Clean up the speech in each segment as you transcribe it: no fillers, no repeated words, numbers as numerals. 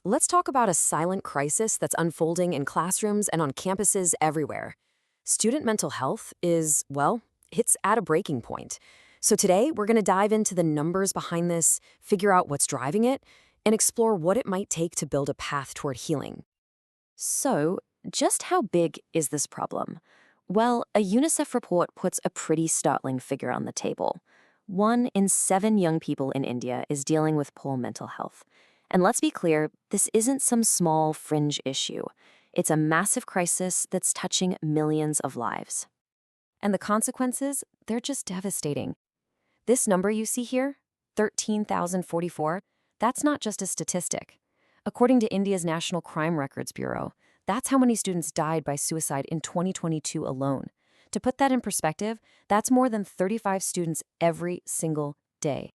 let's talk about a silent crisis that's unfolding in classrooms and on campuses everywhere. Student mental health is, well, it's at a breaking point. So today, we're going to dive into the numbers behind this, figure out what's driving it, and explore what it might take to build a path toward healing. So, just how big is this problem? Well, a UNICEF report puts a pretty startling figure on the table. 1 in 7 young people in India is dealing with poor mental health. And let's be clear, this isn't some small fringe issue. It's a massive crisis that's touching millions of lives. And the consequences, they're just devastating. This number you see here, 13,044, that's not just a statistic. According to India's National Crime Records Bureau, that's how many students died by suicide in 2022 alone. To put that in perspective, that's more than 35 students every single day.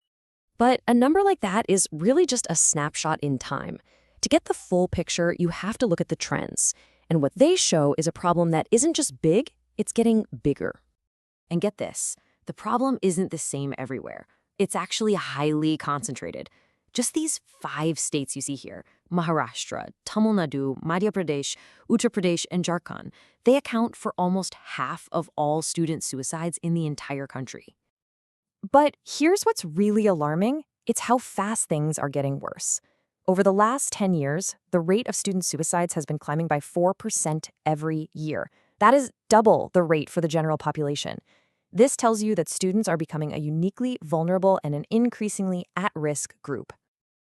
But a number like that is really just a snapshot in time. To get the full picture, you have to look at the trends. And what they show is a problem that isn't just big, it's getting bigger. And get this, the problem isn't the same everywhere. It's actually highly concentrated. Just these 5 states you see here, Maharashtra, Tamil Nadu, Madhya Pradesh, Uttar Pradesh, and Jharkhand, they account for almost half of all student suicides in the entire country. But here's what's really alarming. It's how fast things are getting worse. Over the last 10 years, the rate of student suicides has been climbing by 4% every year. That is double the rate for the general population. This tells you that students are becoming a uniquely vulnerable and an increasingly at-risk group.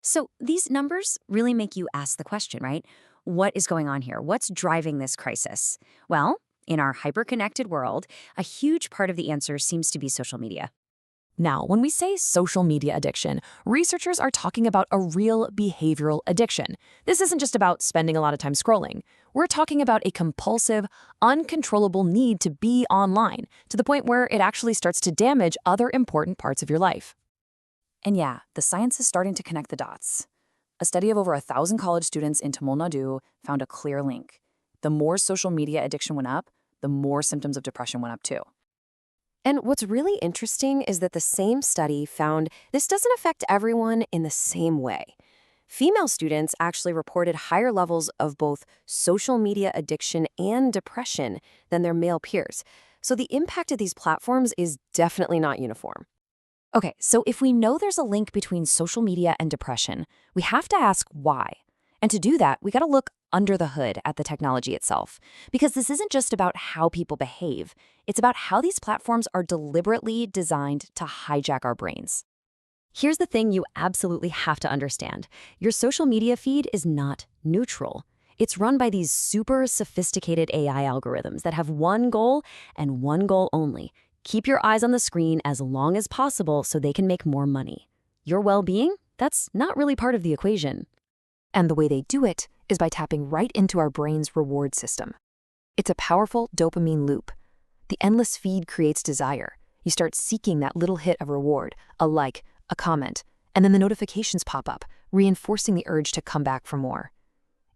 So, these numbers really make you ask the question, right? What is going on here? What's driving this crisis? Well, in our hyper-connected world, a huge part of the answer seems to be social media. Now, when we say social media addiction, researchers are talking about a real behavioral addiction. This isn't just about spending a lot of time scrolling. We're talking about a compulsive, uncontrollable need to be online, to the point where it actually starts to damage other important parts of your life. And yeah, the science is starting to connect the dots. A study of over 1,000 college students in Tamil Nadu found a clear link. The more social media addiction went up, the more symptoms of depression went up too. And what's really interesting is that the same study found this doesn't affect everyone in the same way. Female students actually reported higher levels of both social media addiction and depression than their male peers. So the impact of these platforms is definitely not uniform. Okay, so if we know there's a link between social media and depression, we have to ask why. And to do that, we got to look under the hood at the technology itself. Because this isn't just about how people behave, it's about how these platforms are deliberately designed to hijack our brains. Here's the thing you absolutely have to understand. Your social media feed is not neutral. It's run by these super sophisticated AI algorithms that have one goal and one goal only. Keep your eyes on the screen as long as possible so they can make more money. Your well-being? That's not really part of the equation. And the way they do it is by tapping right into our brain's reward system. It's a powerful dopamine loop. The endless feed creates desire. You start seeking that little hit of reward, a like, a comment, and then the notifications pop up, reinforcing the urge to come back for more.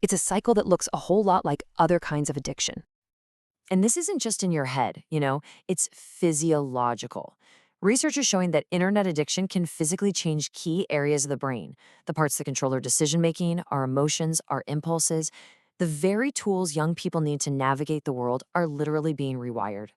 It's a cycle that looks a whole lot like other kinds of addiction. And this isn't just in your head, it's physiological. Research is showing that internet addiction can physically change key areas of the brain, the parts that control our decision-making, our emotions, our impulses. The very tools young people need to navigate the world are literally being rewired.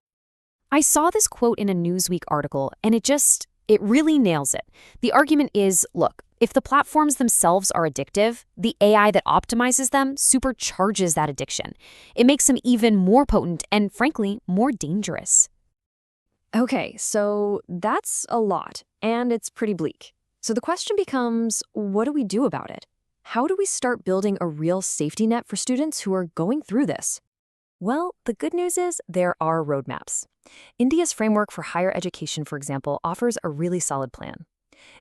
I saw this quote in a Newsweek article, and it really nails it. The argument is, look, if the platforms themselves are addictive, the AI that optimizes them supercharges that addiction. It makes them even more potent and, frankly, more dangerous. Okay, so that's a lot, and it's pretty bleak. So the question becomes, what do we do about it? How do we start building a real safety net for students who are going through this? Well, the good news is there are roadmaps. India's framework for higher education, for example, offers a really solid plan.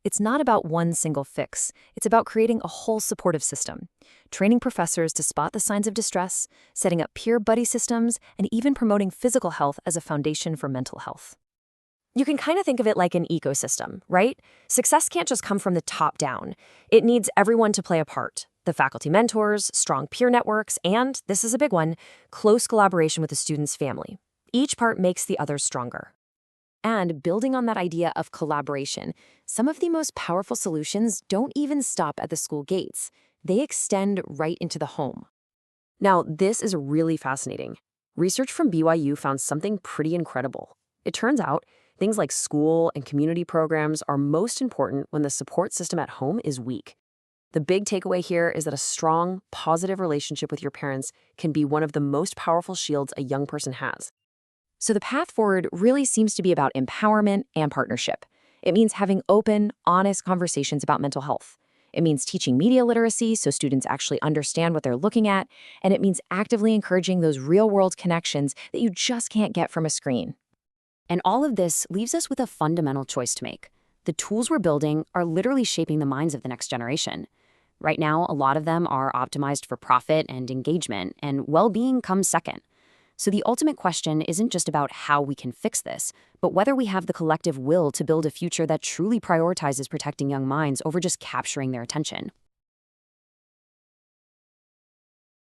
It's not about one single fix. It's about creating a whole supportive system, training professors to spot the signs of distress, setting up peer buddy systems, and even promoting physical health as a foundation for mental health. You can kind of think of it like an ecosystem, right? Success can't just come from the top down. It needs everyone to play a part. The faculty mentors, strong peer networks, and, this is a big one, close collaboration with the student's family. Each part makes the others stronger. And building on that idea of collaboration, some of the most powerful solutions don't even stop at the school gates. they extend right into the home. Now, this is really fascinating. Research from BYU found something pretty incredible. It turns out things like school and community programs are most important when the support system at home is weak. The big takeaway here is that a strong, positive relationship with your parents can be one of the most powerful shields a young person has. So the path forward really seems to be about empowerment and partnership. It means having open, honest conversations about mental health. It means teaching media literacy so students actually understand what they're looking at, and it means actively encouraging those real-world connections that you just can't get from a screen. And all of this leaves us with a fundamental choice to make. The tools we're building are literally shaping the minds of the next generation. Right now, a lot of them are optimized for profit and engagement, and well-being comes second. So the ultimate question isn't just about how we can fix this, but whether we have the collective will to build a future that truly prioritizes protecting young minds over just capturing their attention.